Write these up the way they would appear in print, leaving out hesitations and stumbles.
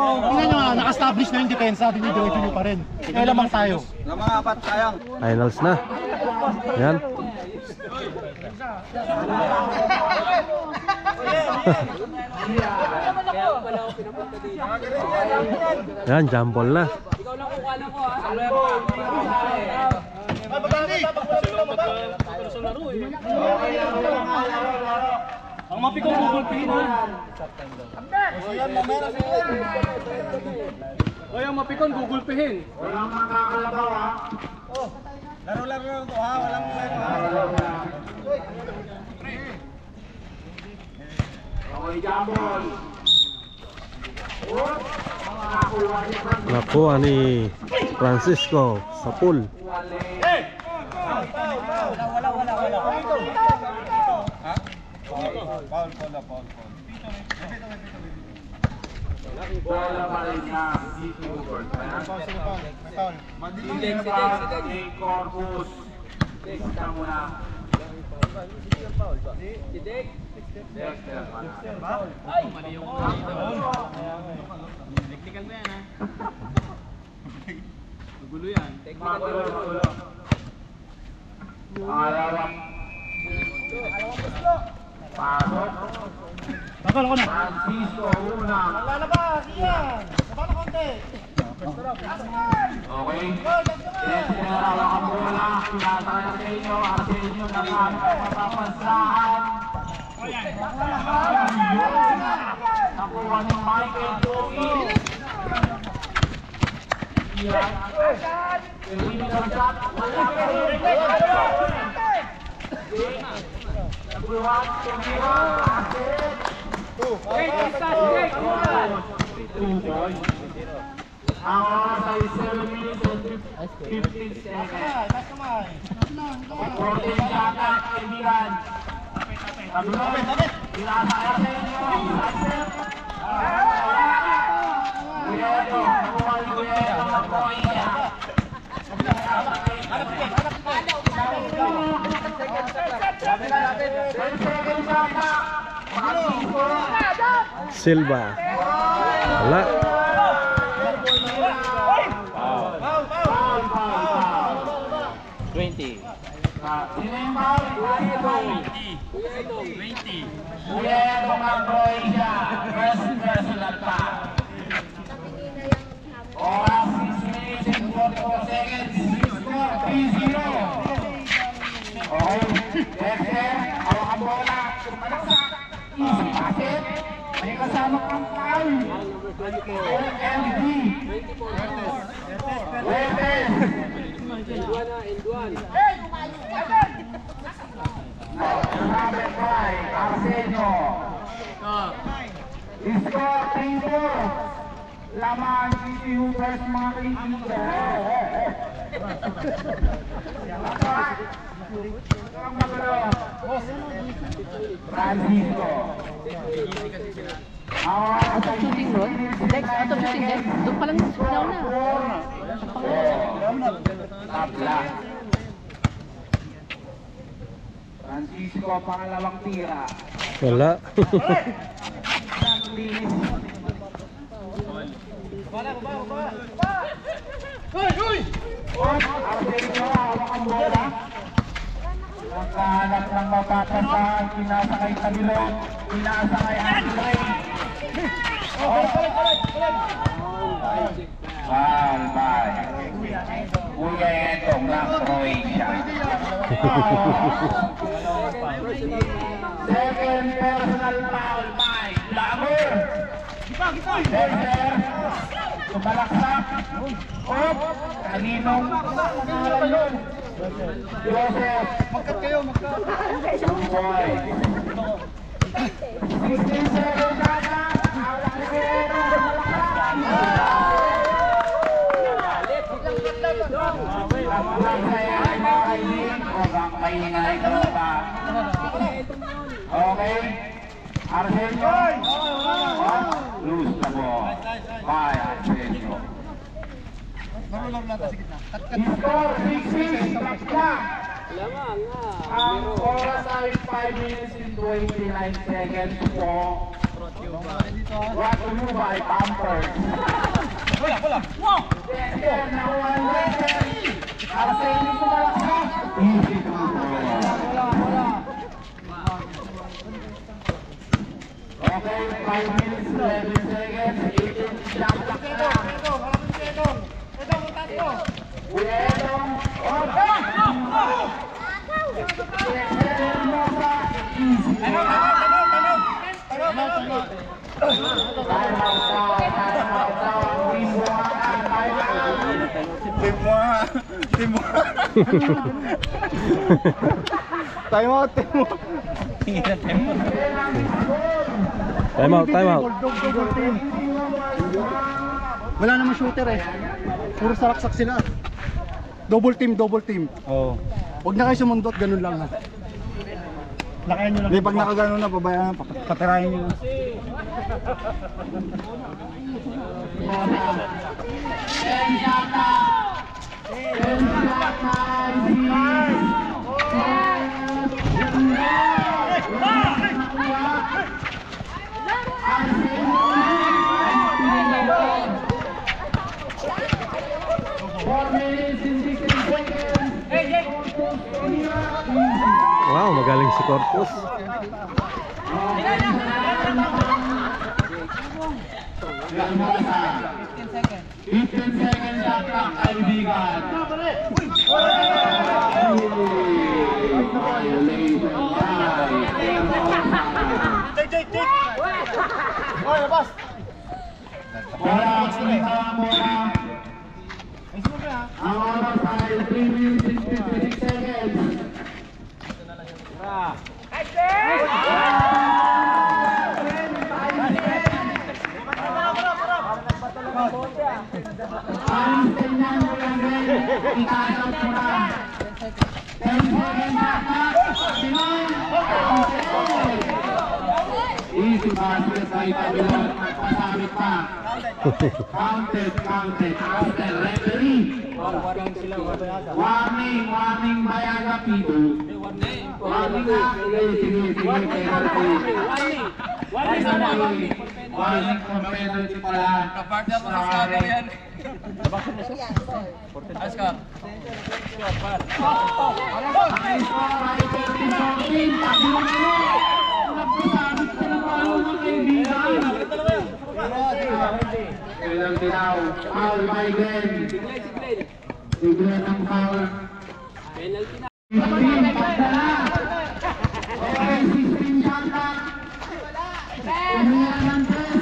tingnan nyo nga, naka-establish na yung depensa, dinidiretso nyo pa rin. Kaya lamang tayo. Mga apat, sayang. Finals na. Yan. Yan, jumble na. Ang mapikong Google Pay na. Oy, ang mapikon Google Pay-hin. Walang makakalabaw ha. Laro-laro to ha, walang okay, jambol. Nakuha ni Francisco sa pool. Paul. Bola pa rin na City Hooper. Madilim pa Jay Corpus. Kita mo na. Dexter pala. Ay, mali yung technical ba yan ha? Gulo yan. Magulo. Alawang pasok. Bakal ako na. Francisco una. Lalabas, iyan. Sabak na konti. Okay. Dexter, hawak ang bola. Pinasa na sa inyo. Arsenio na mapapansahan. Nakuha ni Michael Joey. Iyan. Illegal shot. Wala ka rin. Nagbuhat. Tumira. Asin. 2 points. Ang oras ay 7 minutes and 15 seconds. 14 shot, kaibigan. Kabulon. Pinasa ka sa inyo. Asin. Guyedo. Nakuha ni Guyedo. Nakuha. Silva. Wala. Personal pa. Oras 6 minutes and 44 seconds. Score 3-0. Okay. Dexter, hawak ang bola. Sumalaksak. Easy packet. May kasama kang foul. LD. Huertes. Number 5, Arsenio. Score 3-4. Laman City Hoopers mga kaibigan. Francisco. Out of shooting doon? Dex, out of shooting Dex. Doon pa lang daw na. Tabla. Francisco, pangalawang tira. Wala. Arsenio, hawak ang bola. Nakahanap ng mapatasahan, pinasakay sa bilog, pinasakay Andre. Bye. Kuya Etong ng Croatia. Second personal foul by Glamour. Dexter, sumalaksak. Op, kaninong pangalan yun? Joseph. Magkat kayo, magkat. 2 points. 16 seconds kata. Hawak ni Guerrero. Ang saya ay mga kaibigan. Huwag ang maingay ko pa. Okay. Arsenio. Lose the ball. By Arsenio. Score 6-6. Takla. Ang oras ay 5 minutes and 29 seconds po. Brought to you by Pampers. Yes, nakuha ang record. Para sa inyo po malaksak. Easy to okay, 5 minutes, 11 seconds. 18 shot clock na. Time out. Time out, time out. Double team. Wala namang shooter eh. Puro salaksak sila. Double team, double team. Oo. Huwag na kayo sumundot, ganun lang. Lakayan nyo lang. Hindi, pag nakagano na, pabayaan, patirahin nyo. Wow, magaling si Corpus. Fifteen seconds shot clock, kaibigan. Ang oras ay 3 minutes 56 seconds. Easy basket by Pabulon. Magpasamit pa. Counted, counted. After referee. Warning, warning Bayaga people. Warning na. Sige, penalty. Warning from penalty pala. Kapartner mo sa scatter yan. Ayos ka. Penalty now. Foul by Glenn. Si Glenn ang foul. Penalty na. 15, pagdala. Okay, 16 shot clock. Umiyak ng press.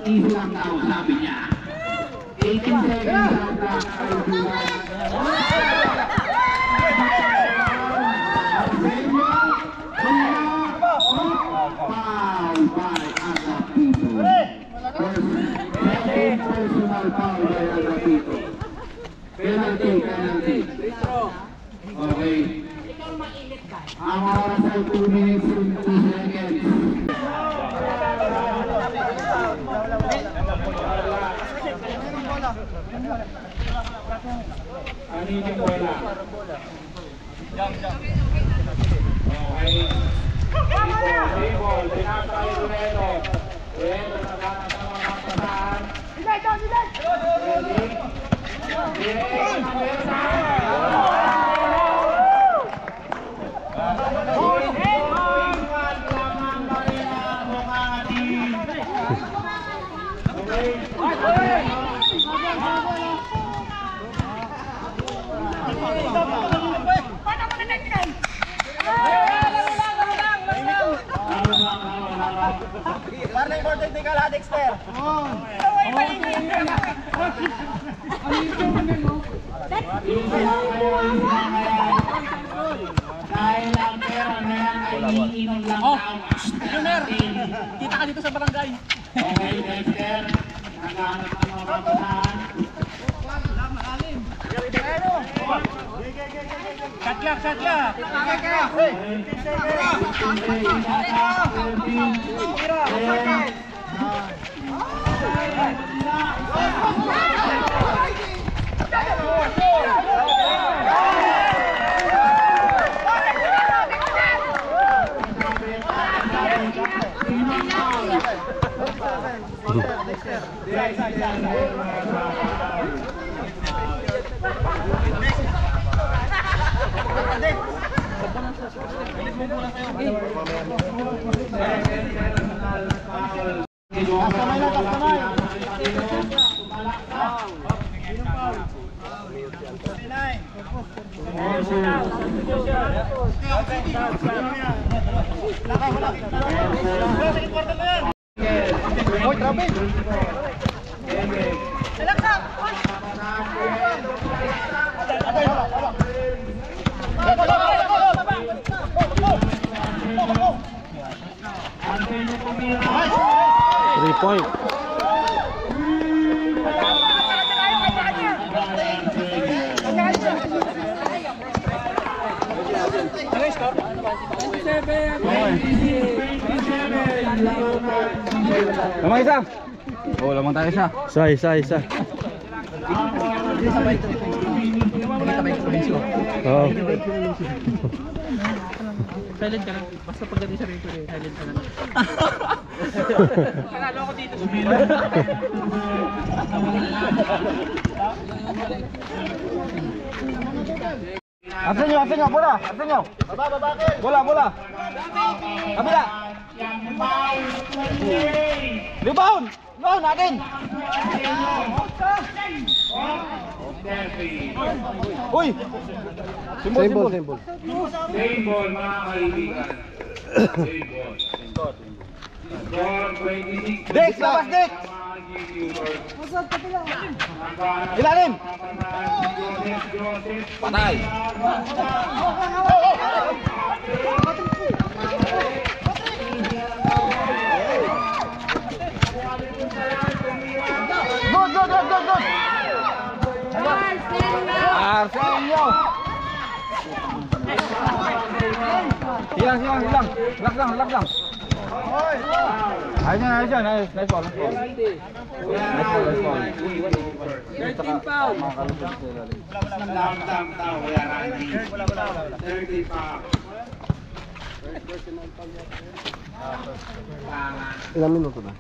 Easy lang daw, sabi niya. 18 seconds lang foul by Agapito. Second personal foul by Agapito. Penalty, penalty. Okay. Ang oras ay 2 minutes and 2 seconds. Kanina bola. Okay. Ball. Pinatay Ruelo. Ruelo nagkakasama ng pasahan. Parang important ni Kala Dexter. Dahil ang pera na yan ay iniinom lang tao. Junior, kita ka dito sa barangay. Okay, Dexter. Naghahanap ng mga babasahan. Shot lang. Hoy, grabe. Three point. Lamang isa. Oh, lamang tayo isa. Isa. Oo. Silent ka lang. Basta pagdating sa rin ko rin, silent ka lang. Panalo ako dito. Asan nyo? Bola! Asan nyo? Bola! Kabila! Rebound! Rebound natin! Uy! Symbol! Same ball, mga kaibigan. Same ball. Score 26. Dex! Labas, Dex! Ilalim! Patay! Good! Arsenio! Hilang. Relax lang. Ayos yan. Nice ball. 13 foul. Ilang minuto na?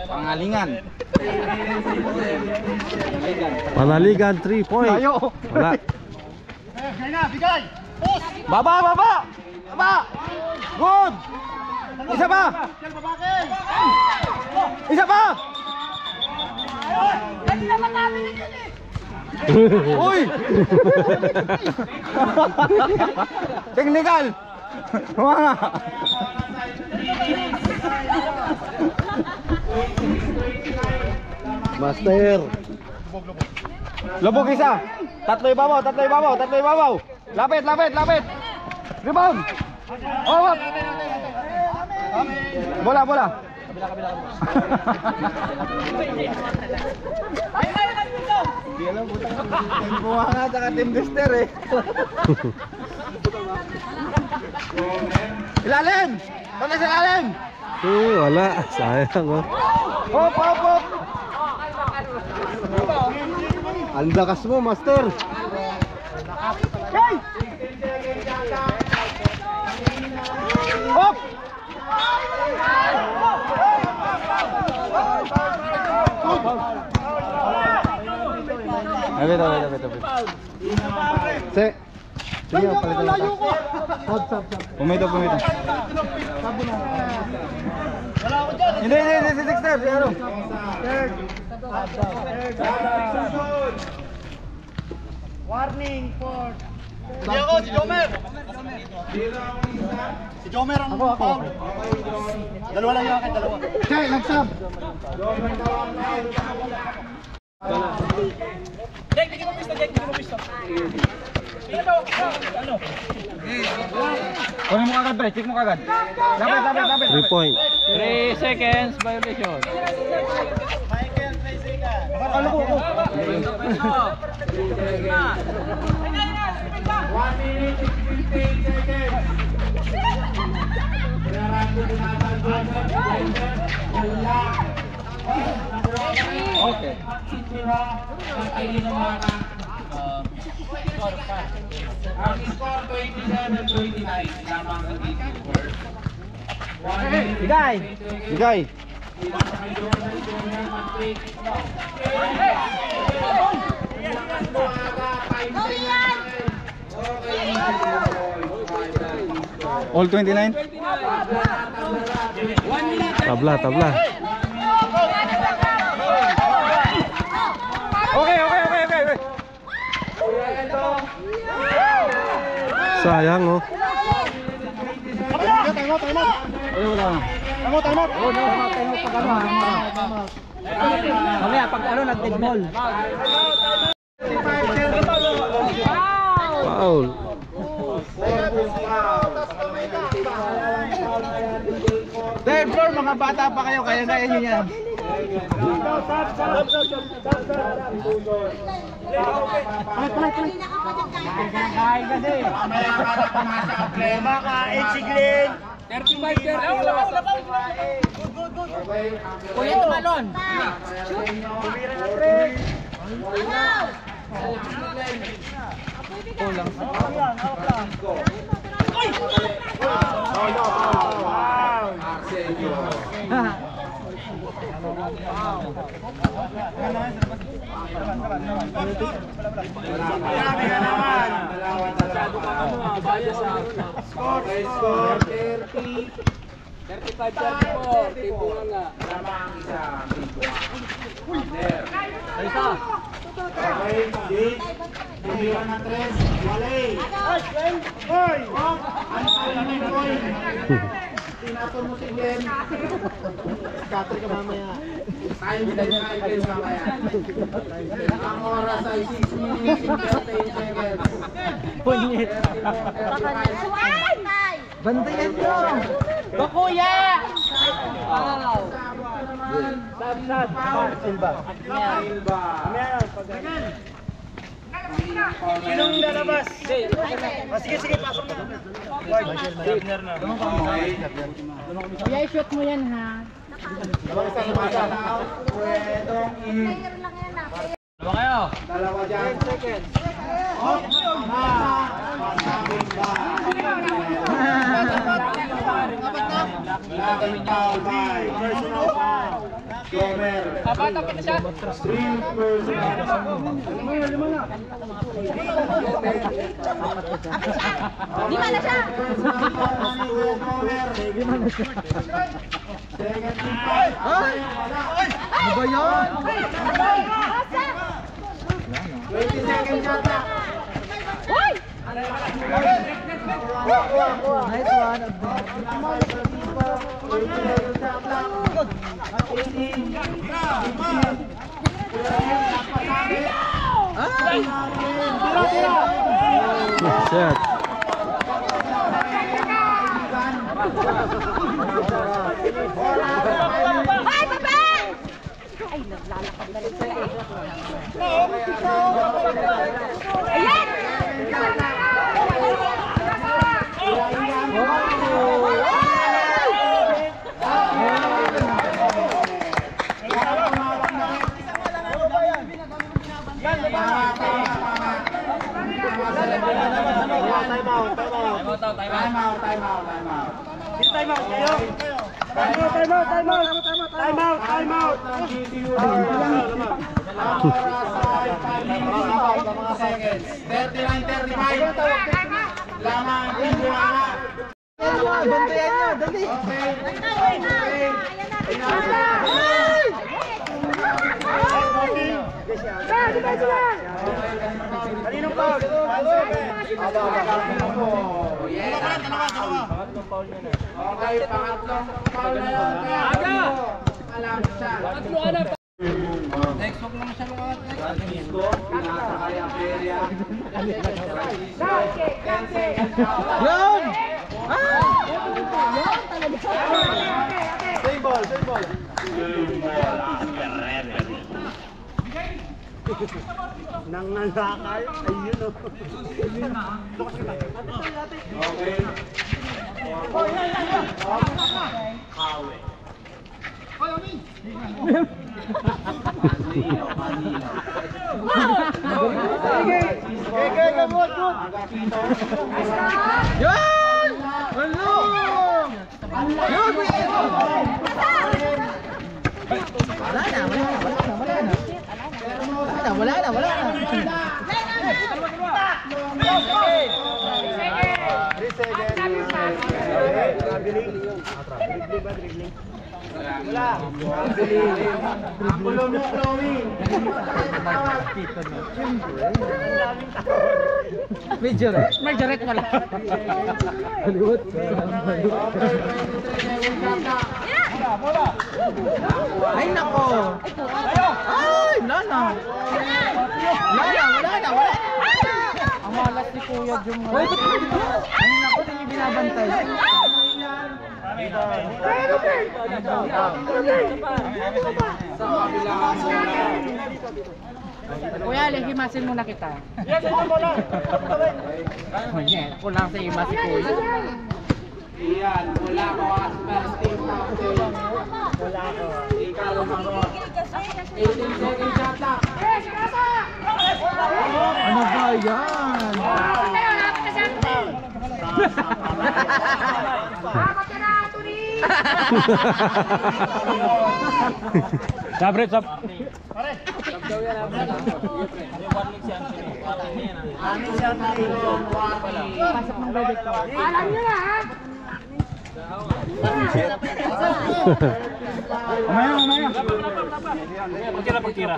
Pangalingan. Panaligan 3 point. Tayo. Wala. Bigay! Baba! Good! Isa pa! Uy! Technical! Mga! Master. Lubog isa! Tatlo ibabaw! Lapit! Rebound! Oh! Bola! Buha nga sa Team Dexter eh. Ilalim! Punta sa ilalim! Wala. Sayang oh. Hop! Ang lakas mo, Master. Hey! Hop! Wait. Sige, palitan lang. Pumito. Hindi, si Dexter, si ano? Warning for... Hindi ako, si Jomer! Si Jomer ang foul. Dalawa lang yung akin, dalawa. Okay, nag-sub. Jack, bigyan mo pisto, Jack, bigyan mo pisto. Bigyan mo, ano? Kunin mo kagad, pre. Check mo kagad. Lapit. 3 point. 3 seconds violation. Ano ko? 1 minute 15 seconds. Okay. Ang score 27-29 lamang sa Vancouver. 1 minute Bigay. Bigay. All 29? Tabla, tabla. Okay. Sayang oh. Time out. Mamaya, pag ano, nag-dead ball. Foul. Third floor, mga bata pa kayo, kaya nyo yan. Kaya kasi. Makain si Glenn. 35, 30. Kuya tumalon. Score 30. 35, 34. Tipo lang nga. Lamang isa. Okay, Jake. Tumiwan ng 3. Walay. Hoy! Ano namin, boy? Tinapon mo si Glenn. Scatter ka mamaya. Time na niya kay Glenn mamaya. Ang oras ay 6 minutes and 30 seconds. Punyet. Bantayan nyo. Go kuya! Wow. Silva. Sinong lalabas? Sige, pasok na. Kuya, i-shoot mo yan ha. Dalawa kayo. Dalawa dyan. Lagang foul by Gomer. Tapos na siya. 3 personal. Lima na siya. Second team foul. Ano ba yan? 20 seconds yata. Nice one. Good shot. Ay, baba! Ay, naglalakad na rin sila eh. Ayan! Time out. Seconds. 39-35. Lamang Tijuana. Bantayan nyo, dali. Kaninong foul? Yes. Okay, pangatlong foul na yun. Aga! Alam siya. Next, huwag naman siya lumakas. Francisco, pinasakay ang area. Yun! Same ball, same ball. Nangalakay, ayun o. Okay. Yun! Ano? Yun! Wala na. Gulo mo, Chloe. Medyo red wala. Ay, nako! Ay, wala na. Ang malas ni Kuya Jum. Ay, nako, din yung binabantay. Kuya, himasin muna kita. Yes, ito mo lang. Kulang sa imas si Kuya. Iyan, wala ko as first team captain. Wala ko. Ikaw lumagot. 18 seconds shot clock. Ano ba yan? Sabre, sab. Ano siya na ilong wati? Alam nyo na ha? Pagtira.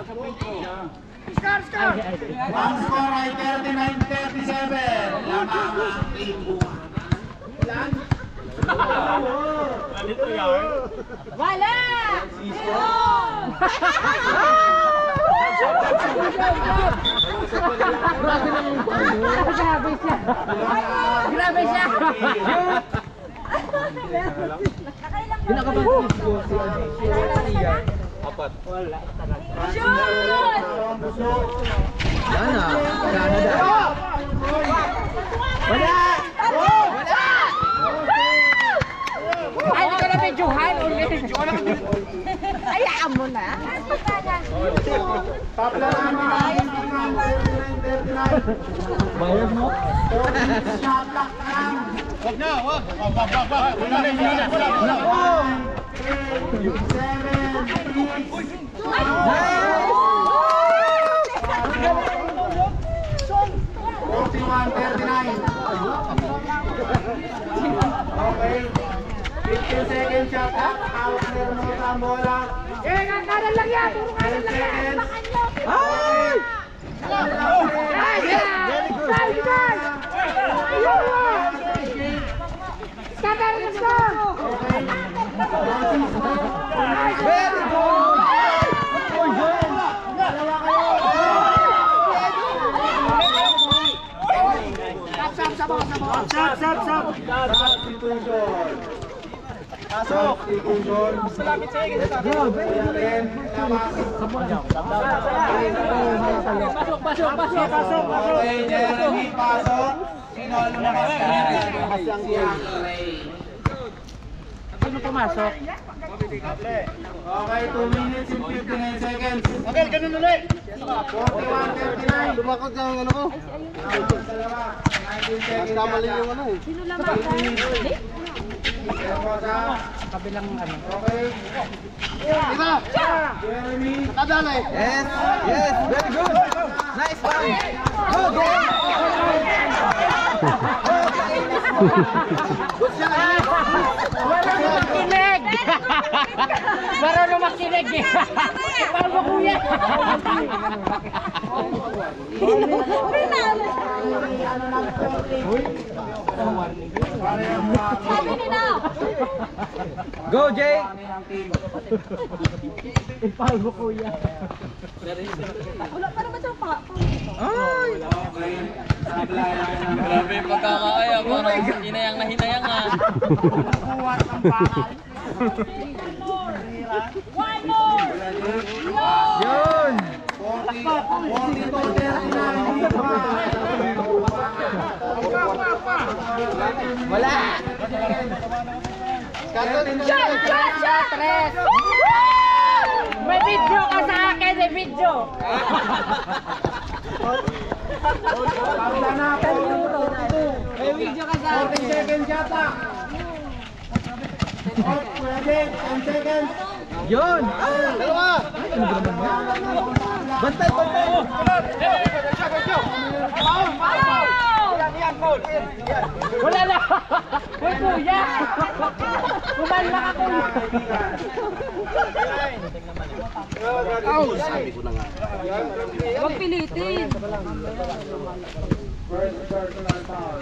Ang score ay 39-37. Lamang ang ibu. Wala! Grabe siya. Pinakabang ko si Ian. Sana. Wala! Ay, hindi ko na videohan ulit. Ayaan mo na. Tapla namin ang 39-39. Bayad mo? Shot clock lang. Wag na, wag. Wala na, wala na. 15 seconds shot clock. Out Hermosa ang bola. Kanan lang yan. Puro kanan lang yan. Bakan nyo. Ay! Let's go! Very good! Pasok! Salapit sa iyo. Pasok. Okay, Jeremy, pasok. Sino lumakas ka? Si Ray. Sino pumasok? Okay, 2 minutes and 59 seconds. Okay, ganun ulit. 41-39. Lumakot na ang ano ko. Kamali yung ano eh. Sino lang ang Hermosa. Kabilang ano. Okay. Ika! Jeremy. Nakadali. Yes! Yes! Very good! Nice one! Good! Marunong makinig! Marunong makinig eh! Paano ba kuya? Sabi nila. Go, Jake! Wala pa naman siyang pa. Ay! Grabe yung pagkakaya. Parang hinayang na hinayang ah. One more. Yun! Wala! Shot! Shot! Shot! Tres! May video ka sa akin! May video! May video ka sa akin! 40 seconds yata. Pwede, 10 seconds. Yun! Dalawa! Bantay, bantay! Wala na! Uy, kuya! Kumalak ako! Huwag pilitin! First personal foul.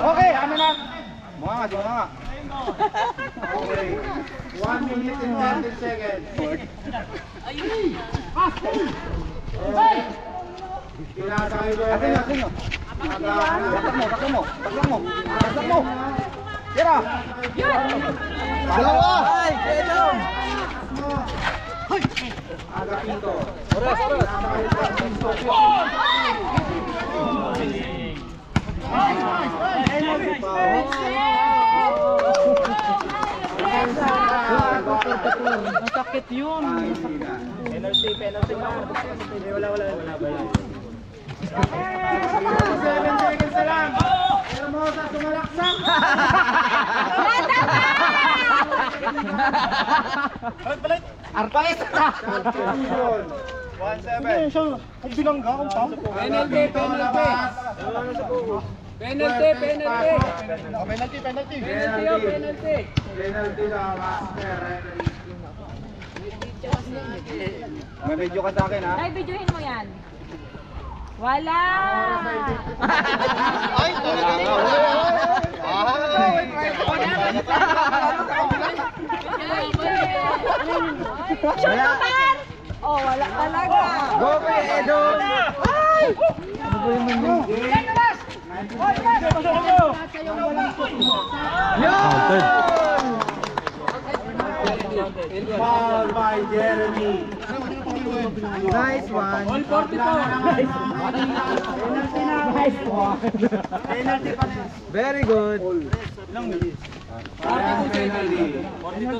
Okay, ano na? Mga nga, mga nga. Okay. 1 minute and 20 seconds. Kinasakay ko Akin nyo, akin nyo. Bakit mo, bakit mo. Bakit mo. Tira! Dalawa! Ay, kaya Agapito. Masakit yun. Penalty ba? Wala. 7 seconds na lang. Hermosa, sumalaksak. Arpait! Substitution. 1-7. Kung bilangga, kung tao. Penalty. Penalty. Penalty, penalty. Penalty na master referee. May video ka sa akin, ha? Ay, videohin mo yan. Wala! Ay, Wala! Oh, wala talaga. Go, Edo! Counted. Foul by Jeremy. Nice one. All 44. Very good. 42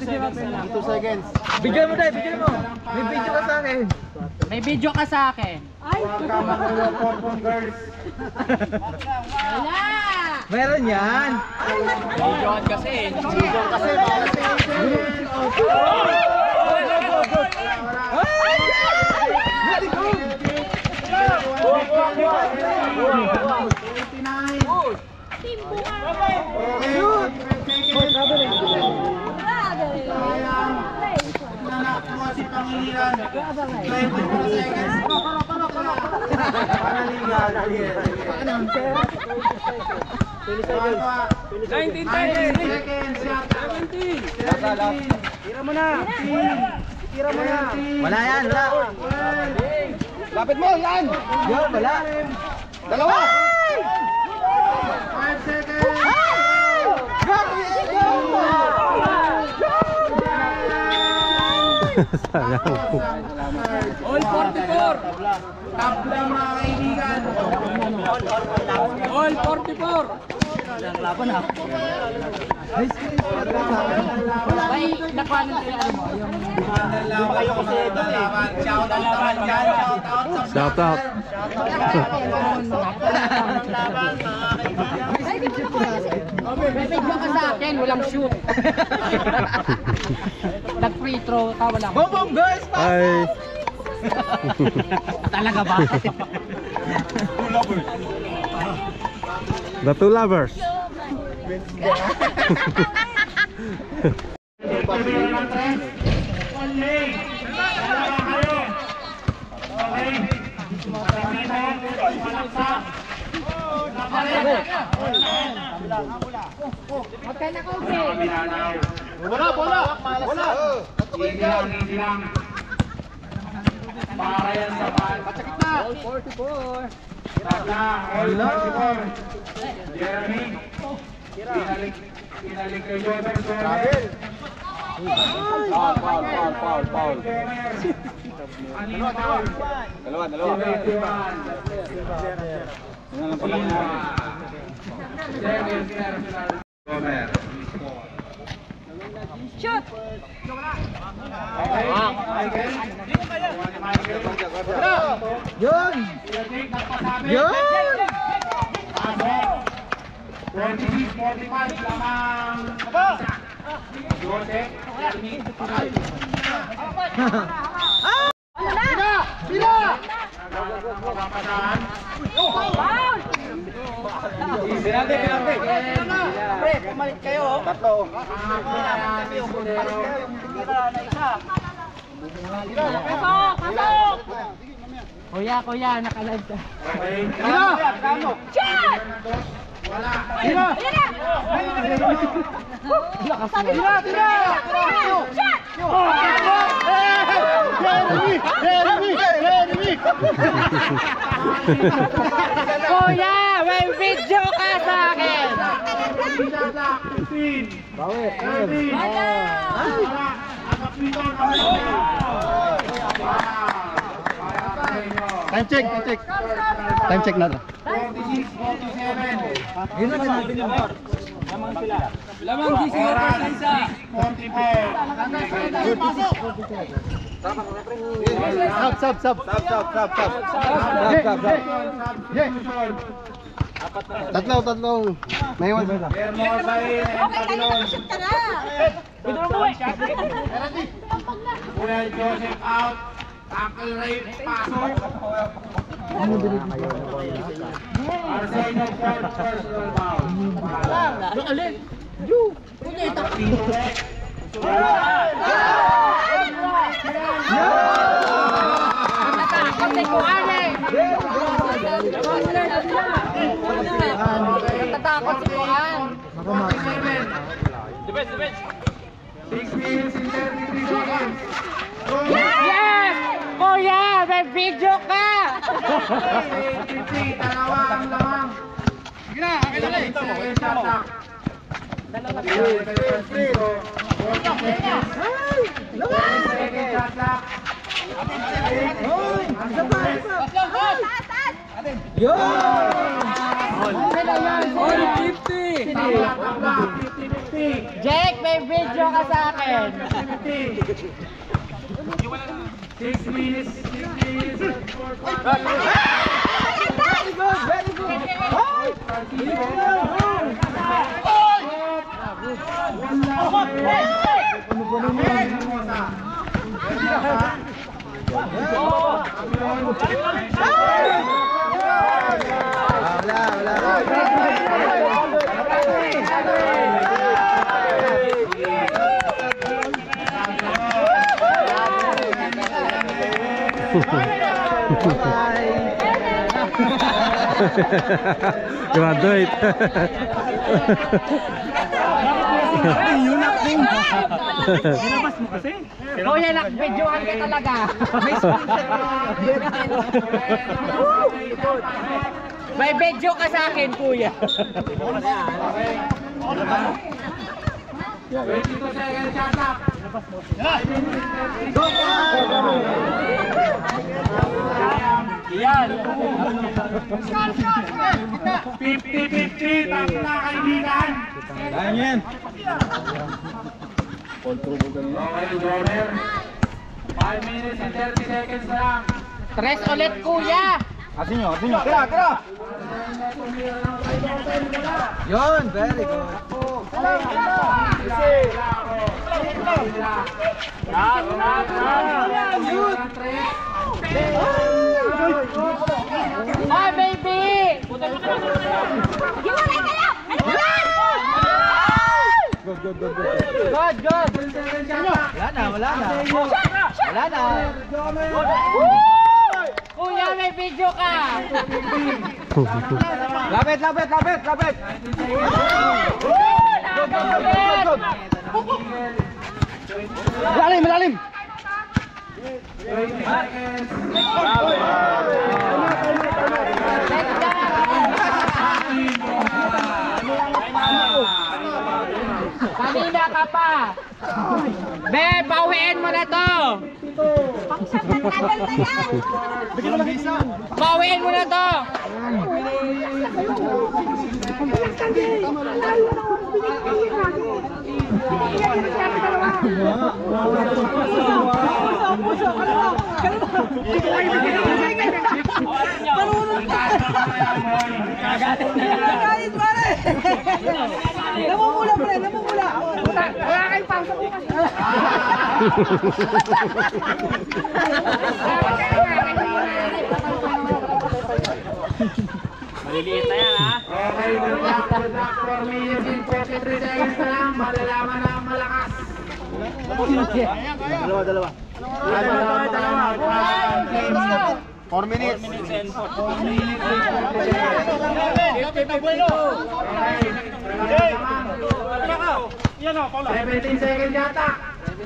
seconds na lang. 2 seconds. Video mo dahil, video mo. May video ka sa akin. May video ka sa akin. Ay, Huwag ka makuha Porpon girls. wala! Meron yan. Videoan kasi. Very good. Team Bunga! Shoot! Brother! Nanakmo si Pangilinan. 24 seconds. Panaligan. 19 seconds. Tira mo na. Wala yan, wala. Lapit mo, yan. Yan, wala. Dalawa. 5 seconds. Sayang. All 44. Tabla mga kaibigan. All 44. Ay, nakuha na sila mo. Shout out. May video ka sa akin, walang shoot. Nag-free throw ka, walang Boom, boom, girls. Ay. Talaga ba? The two lovers. Pabila ng 3. One lane. Dalawa kayo. Okay. Pagkakita. Malaksak. Okay na, Kobe. Bola! Easy lang. Para yan sa ball. All 44. Tata, all 44. Jeremy. Pinalik kay Jover. Foul. Anino foul. Dalawa. 21. Ano lang pala nga? Jover. Shoot! Okay. Yun! 46-45 lamang. Joseph, Jeremy. Foul! Penalty! Pre, pumalit kayo. Tatlo. Pasok! Kuya, nakalive ka. Shot! Wala. Shot! Jeremy! Kuya, may video ka sa akin! Bawi. Time check. Time check na. 46-47. Yun na sinabi niyo. Lamang di siya presensya. 44. Sub. Tatlo. May iwan. Hermosa in. Shoot ka na! Kuya Joseph out. Tackle rate. Pasok. Arsenio fourth personal foul. Natatakot si Kuan eh! Natatakot si Kuan! 6 minutes and 33 seconds. Yes! Kuya, may video ka! 83, dalawa ang lamang. Sige na, akin na lang. Second shot clock. Second shot clock. Tabla, 50-50. Jake, may video ka sa akin! 6 minutes. Graduate. Kuya, nakvidyohan ka talaga! May video ka sa akin, kuya! 22 seconds shot clock. 50-50, tatlo kaibigan. Ganyan. Okay, Joner. 5 minutes and 30 seconds na lang. Tres ulit, kuya! Asin nyo. Kira. Yun, very good. Hi, baby! Hiwalay kayo! Hiwalay! Kuya, may video ka! Lapit! Malalim! Kanina ka pa! Be, bawiin mo na to! Bawiin mo na to! Namumula pre, namumula. Wala kayong pasok mo kasi. Maliliit na yan, ha? Okay, good luck. 4 minutes and 43 seconds na lang. Malalaman na ang malakas. Dalawa. 4 minutes. 17 seconds yata.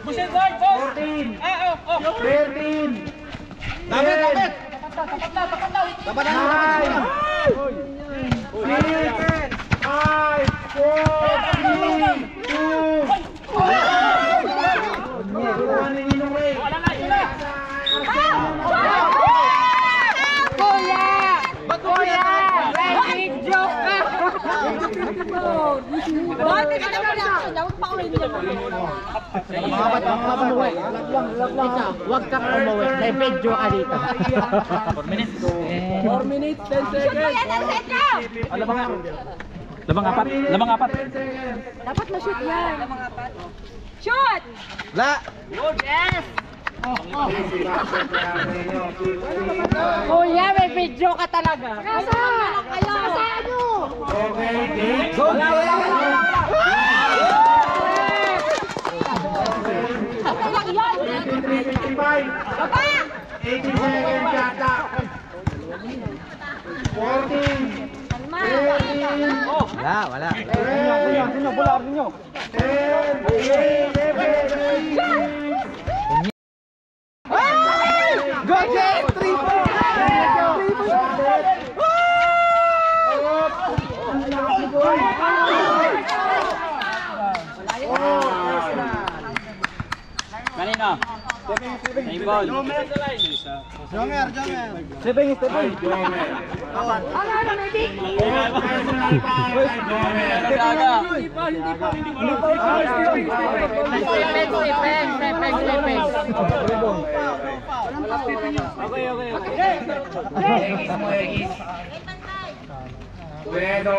14. 13. Lapit! 9. 6. 5. 4. 3. 2. Kuya, may video ka! Bakit ka naman lang? Huwag pa ulit niya. Huwag kang umuwi. May video ka dito. 4 minutes, 10 seconds. Lamang apat. Dapat ma-shoot yan. Shoot! La! Yes! Kuya, may video ka talaga. Kasa! Kasa ano? Okay, game. Go! Lang yan! 23-55. Baba! 18 seconds yata. 14. Kalma! 13. Wala. 10. Go, Jay! 3 Kanina. Same ball. Pwede.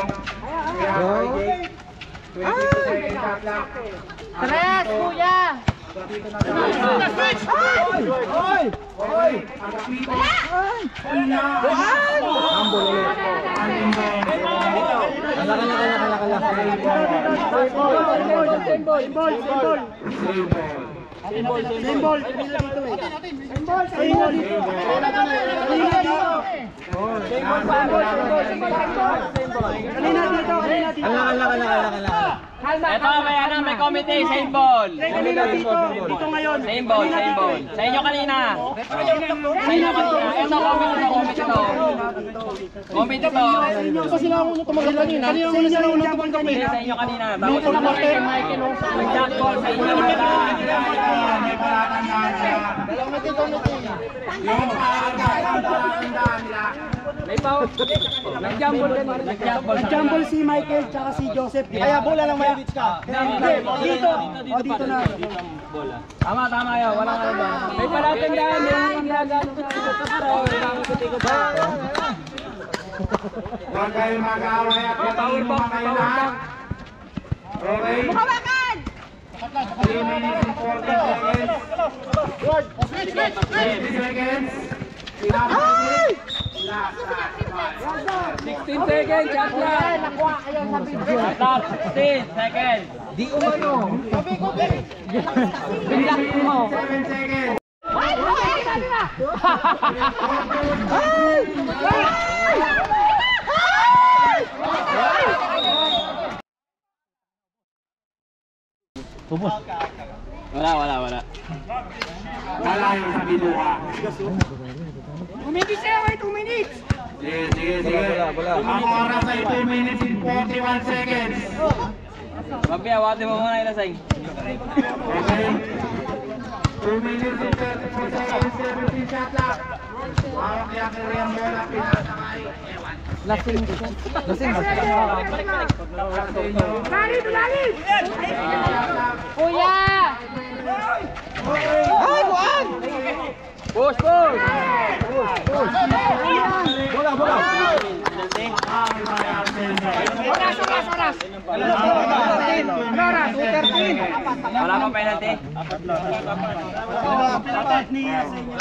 22 seconds yata. Tres, kuya! Okay, ang kapito. Ito, may committee, same ball. Dito ngayon. Same ball. Sa inyo kanina. Ito, committee to. Kasi na ako tumagal kanina. Kanina na ako tumagal kanina. Sa inyo kanina. Tapos nag-jump ball sa inyo kanina. May foul. Nag-jump ball kanina. Jumble si Michael tsaka si Joseph. Kaya bola lang may reach ka. Dito. Dito na. Tama yun. Walang ano ba. May palatandaan. May nagagano sa Huwag kayo mag-away at gatiin mo kayo lahat. Okay? Hawakan! 3 minutes and 40 seconds. 20 seconds. Pinapagod. 16 seconds, shot clock. Nakuha kayo sa video. Shot clock, 16 seconds. Di umano. Bilak mo. 7 seconds. Ay! Sabi na! Wala. Lalayo sa binuha. 2 minutes eh, 2 minutes! Sige. Ang oras ay 2 minutes and 41 seconds. Papi, awati mo muna ilasing. Okay. 2 minutes and 34 seconds. 17 shot clock. Hawak niya kay Rian bola. Pinasakay. Lasing. Lalim! Kuya! Ay, buwan! Push! Bola. Oras!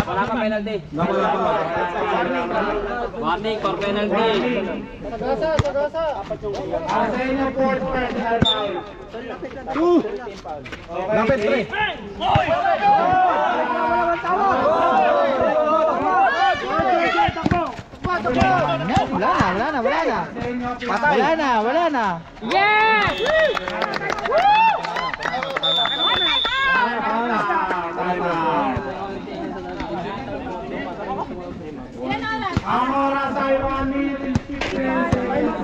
Wala pang penalty. Warning for penalty. Sa inyo, fourth personal foul. Lapit, pre. Wala na. Yes! Ang oras ay 1 minute and 15 seconds.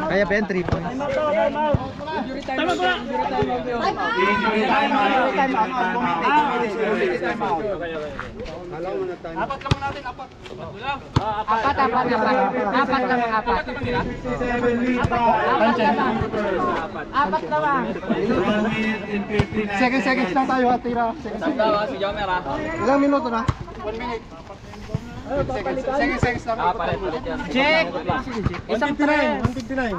Kaya pa yan, 3 points. Injury time Apat lang. 67 lead Apat lang. 1 minute and 59 Seconds lang tayo ha, tira. Tanda si Jomer ha. Ilang minuto na? 1 minute. Seconds lang. Palit yan. Check! 159.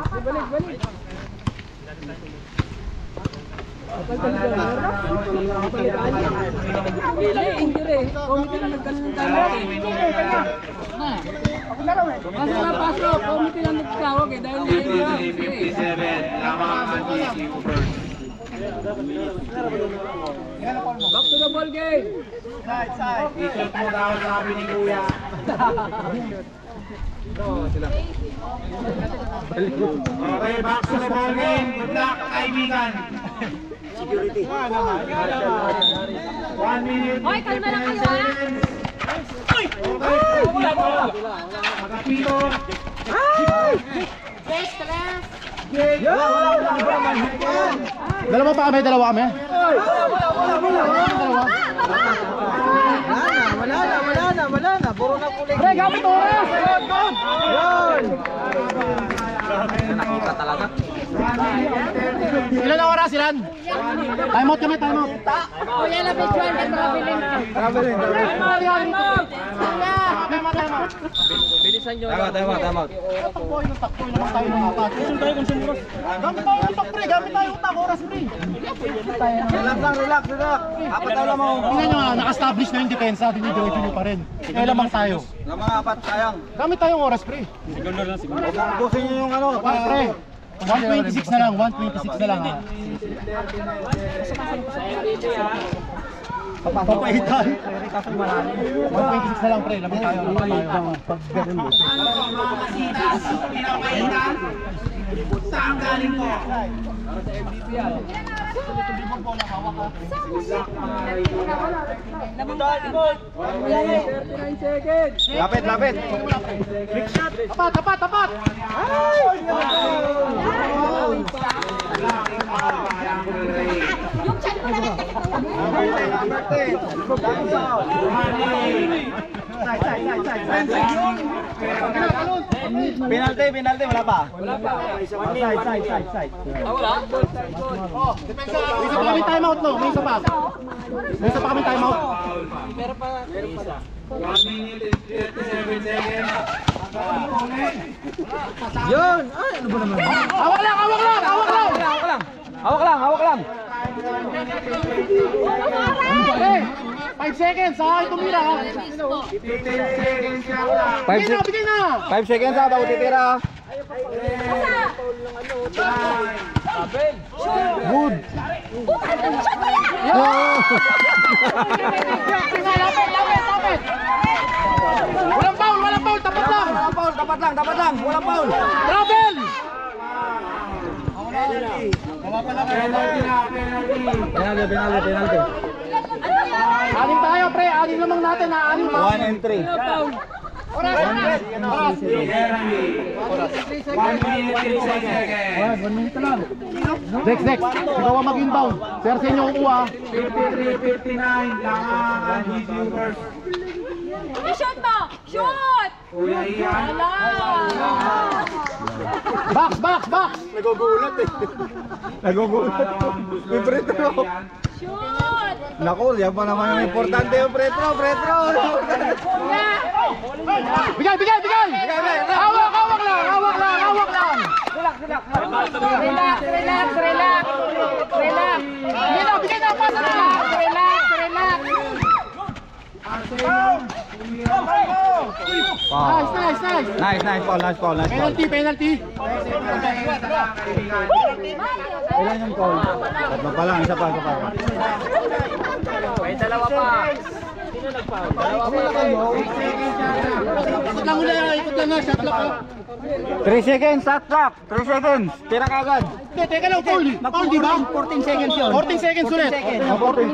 Pasok, komite lang nagtawag eh dahil 57 lamang ang GC Coopers. back to the ball game. Ikot mo daw sabi ni Kuya. Okay, back to the ball game. Good luck, kaibigan. 1 minute. Hoy, kalma lang kayo ha. Magapito. Dalawa pa kami. Wala na. Puro na kulay. Pre, gamit oras! Yun! Nakita talaga. Ilan ang oras? Ilan? Time out kami, time out. Kuya, labit yun. Traveling. Bilisan nyo. Tama. Takboy naman tayo ng apat. Gamit tayo utak, oras pre. Relax. Apat tayo lamang. Tingnan nyo nga, naka-establish na yung depensa, dinidiretso nyo pa rin. Kaya lamang tayo. Lamang apat, sayang. Gamit tayong oras pre. Ubusin nyo yung ano. Pre, 126 na lang, 126 na lang ha. Papaitan. 126 na lang pre, lamang tayo. Pinapaitan. Saan galing ko? Lapit. Tapat! Yung chan mo na lang. Penalty, wala pa. Side. Wala. May isa pa kami time out no, may isa pa kami time out. 1 minute and 37 seconds. Yun! Ay, ano ba naman? Hawak lang! Hawak lang. Okay, 5 seconds, ha? Tumira, ha? 15 seconds siya lang. Bigay na! 5 seconds ha, bago titira. Good! Lapit! Walang foul! Tapat lang! Tapat lang. Walang foul. Travel! Penalty. Anim tayo, pre. Anim lamang natin, ha? Anim pa. 1 and 3. Oras! 1 minute lang. Next. Ikaw ang mag-inbound. Sir, sa inyo kukuha. 53-59, langan, G-Viewers. I-shoot mo! Shoot! Kuya Ian. Box! Nagugulat. May pretro. Shoot! Naku, yan pa naman yung importante yung pretro. Bigay! Hawak lang! Relax! Bigay na! Pasa na! Relax! Nice! Nice foul. Penalty! Ilan yung foul? Tatlo pa lang, isa pa. May dalawa pa. Sino nag-foul? Dalawa pa. Ikot lang na, shot clock. 3 seconds, shot clock. 3 seconds. Tira ka agad. Teka lang, foul, di ba? 14 seconds yun. 14 seconds ulit. 14.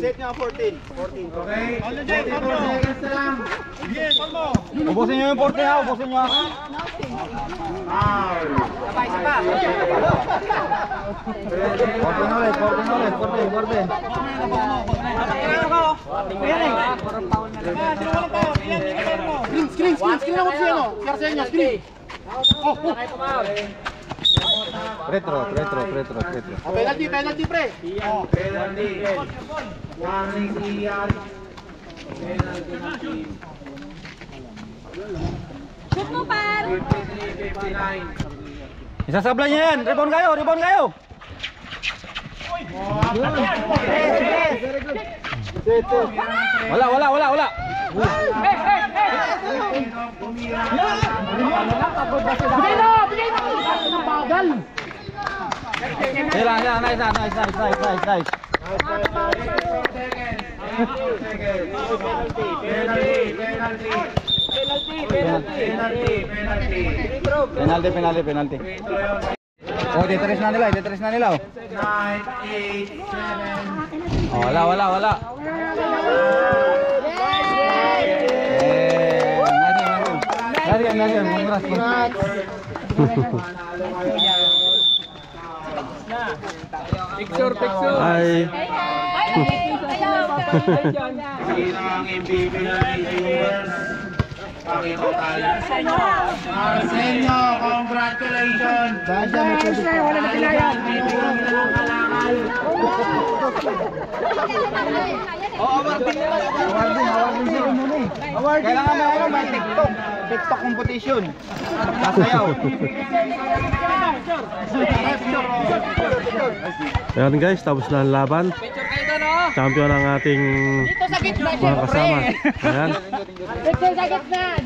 Set niya 14. Okay, 44 seconds na lang. Ubusin nyo yung 14 ha, ubusin nyo ha. Foul. 14 ulit. Screen na mo siya, no? Sir, sa inyo, screen. Retro. Penalty, pre. Penalty. Warning si Ian. Penalty. Shoot mo, par! 53-59. Isasablan niya yan. Rebound kayo. Wala. Bigay na! Ang bagal. Nice. Penalty. Oh, detres na nila. 9, 8, 7. Oh, wala. Congrats. Picture. Ay. Sino ang MVP ng G-Viewers? Pakitotal. Arsenio, congratulations! Wala na pinayang. Kailangan may TikTok competition. Sasayaw. Ayan guys, tapos na ang laban. Picture kayo doon, oh! Champion ang ating Dito sa gitna, mga kasama. Ayan. Dito sa gitna!